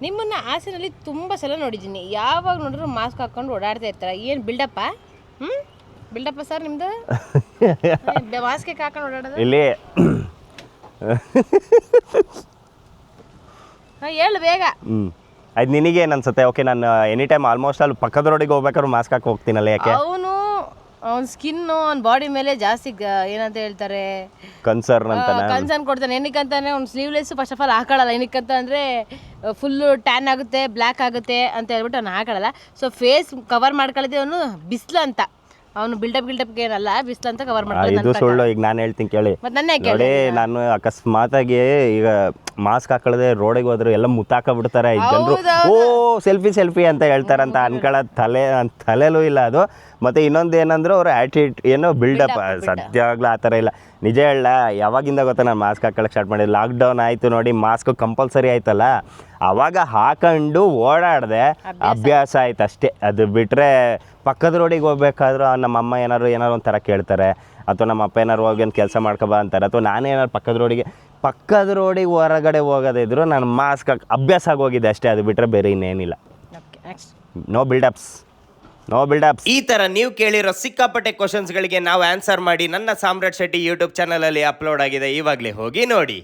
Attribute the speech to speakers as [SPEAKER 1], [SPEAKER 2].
[SPEAKER 1] ನಿಮ್ಮನ್ನ ಹಾಸನಲ್ಲಿ ತುಂಬ ಸಲ ನೋಡಿದ್ದೀನಿ. ಯಾವಾಗ ನೋಡಿದ್ರು ಮಾಸ್ಕ್ ಹಾಕೊಂಡು ಓಡಾಡ್ತಾ ಇರ್ತಾರೆ. ಏನು ಬಿಲ್ಡಪ್ಪ? ಬಿಲ್ಡಪ್ಪ ಸರ್ ನಿಮ್ಮದು? ಮಾಸ್ಕ್ ಹಾಕೊಂಡು ಓಡಾಡೋದು?
[SPEAKER 2] ಇಲ್ಲಿ
[SPEAKER 1] ಹೇಳು ಬೇಗ.
[SPEAKER 2] ಅದು ನಿನಗೇನು ಅನ್ಸುತ್ತೆ? ಓಕೆ, ನಾನು ಎನಿ ಟೈಮ್ ಆಲ್ಮೋಸ್ಟ್ ಅಲ್ಲಿ ಪಕ್ಕದ ರೋಡಿಗೆ ಹೋಗ್ಬೇಕಾದ್ರೆ ಮಾಸ್ಕ್ ಹಾಕಿ ಹೋಗ್ತೀನಲ್ಲ, ಯಾಕೆ?
[SPEAKER 1] ಅವನ ಸ್ಕಿನ್ನು ಅವ್ನ ಬಾಡಿ ಮೇಲೆ ಜಾಸ್ತಿ ಏನಂತ ಹೇಳ್ತಾರೆ,
[SPEAKER 2] ಕನ್ಸರ್ನ್
[SPEAKER 1] ಕೊಡ್ತಾನೆ. ಏನಕ್ಕಂತಾನೆ ಅವ್ನು ಸ್ಲೀವ್ಲೆಸ್ ಫಸ್ಟ್ ಆಫ್ ಆಲ್ ಹಾಕೊಳ್ಳಲ್ಲ. ಏನಕ್ಕಂತ ಅಂದರೆ ಫುಲ್ಲು ಟ್ಯಾನ್ ಆಗುತ್ತೆ, ಬ್ಲ್ಯಾಕ್ ಆಗುತ್ತೆ ಅಂತ ಹೇಳ್ಬಿಟ್ಟು ಅವ್ನು ಹಾಕೊಳ್ಳಲ್ಲ. ಸೊ ಫೇಸ್ ಕವರ್ ಮಾಡ್ಕೊಳ್ಳೋದೇ ಅವನು ಬಿಸಿಲು ಅಂತ. ಅವನು ಬಿಲ್ಡಪ್ಗೆ ಏನಲ್ಲ, ಬಿಸಿಲು ಅಂತ ಕವರ್ ಮಾಡ್ಕೊಳ್ಳೋದು.
[SPEAKER 2] ಇದು ಸುಳ್ಳು. ಈಗ ನಾನು ಹೇಳ್ತೀನಿ ಕೇಳಿ. ನೋಡಿ, ನಾನು ಅಕಸ್ಮಾತಾಗಿ ಈಗ ಮಾಸ್ಕ್ ಹಾಕೊಳ್ಳದೆ ರೋಡಿಗೆ ಹೋದ್ರೆ ಎಲ್ಲ ಮುತ್ತಾಕಬಿಡ್ತಾರೆ ಜನರು. ಓ ಸೆಲ್ಫಿ ಅಂತ ಹೇಳ್ತಾರಂತ ಅನ್ಕೊಳ್ಳೋದು ತಲೆಲೂ ಇಲ್ಲ ಅದು. ಮತ್ತು ಇನ್ನೊಂದು ಏನಂದ್ರೆ ಅವ್ರ ಆ್ಯಟಿಟ್ಯೂಡ್ ಏನೋ ಬಿಲ್ಡಪ್. ಸದ್ಯವಾಗ್ಲೂ ಆ ಥರ ಇಲ್ಲ. ನಿಜ ಹೇಳ, ಯಾವಾಗಿಂದ ಗೊತ್ತಾ ನಾನು ಮಾಸ್ಕ್ ಹಾಕೊಳ್ಳೋಕೆ ಸ್ಟಾರ್ಟ್ ಮಾಡಿದ್ದು? ಲಾಕ್ಡೌನ್ ಆಯಿತು ನೋಡಿ, ಮಾಸ್ಕ್ ಕಂಪಲ್ಸರಿ ಆಯ್ತಲ್ಲ, ಆವಾಗ ಹಾಕೊಂಡು ಓಡಾಡಿದೆ, ಅಭ್ಯಾಸ ಆಯ್ತು ಅಷ್ಟೇ. ಅದು ಬಿಟ್ಟರೆ ಪಕ್ಕದ ರೋಡಿಗೆ ಹೋಗ್ಬೇಕಾದ್ರೂ ನಮ್ಮ ಅಮ್ಮ ಏನಾರು ಒಂಥರ ಕೇಳ್ತಾರೆ, ಅಥವಾ ನಮ್ಮ ಅಪ್ಪ ಏನಾರು ಹೋಗಿ ಒಂದು ಕೆಲಸ ಮಾಡ್ಕೊಬಾ ಅಂತಾರೆ, ಅಥವಾ ನಾನೇ ಏನಾರು ಪಕ್ಕದ ರೋಡಿಗೆ ಹೊರಗಡೆ ಹೋಗೋದಿದ್ರು ನಾನು ಮಾಸ್ಕ್ ಅಭ್ಯಾಸ ಆಗೋಗಿದೆ ಅಷ್ಟೇ. ಅದು ಬಿಟ್ಟರೆ ಬೇರೆ ಇನ್ನೇನಿಲ್ಲ. No buildups. ಈ ಥರ ನೀವು ಕೇಳಿರೋ ಸಿಕ್ಕಾಪಟ್ಟೆ ಕ್ವಶನ್ಸ್ಗಳಿಗೆ ನಾವು ಆನ್ಸರ್ ಮಾಡಿ ನನ್ನ ಸಾಮ್ರಾಟ್ ಶೆಟ್ಟಿ ಯೂಟ್ಯೂಬ್ ಚಾನಲಲ್ಲಿ ಅಪ್ಲೋಡ್ ಆಗಿದೆ. ಇವಾಗಲೇ ಹೋಗಿ ನೋಡಿ.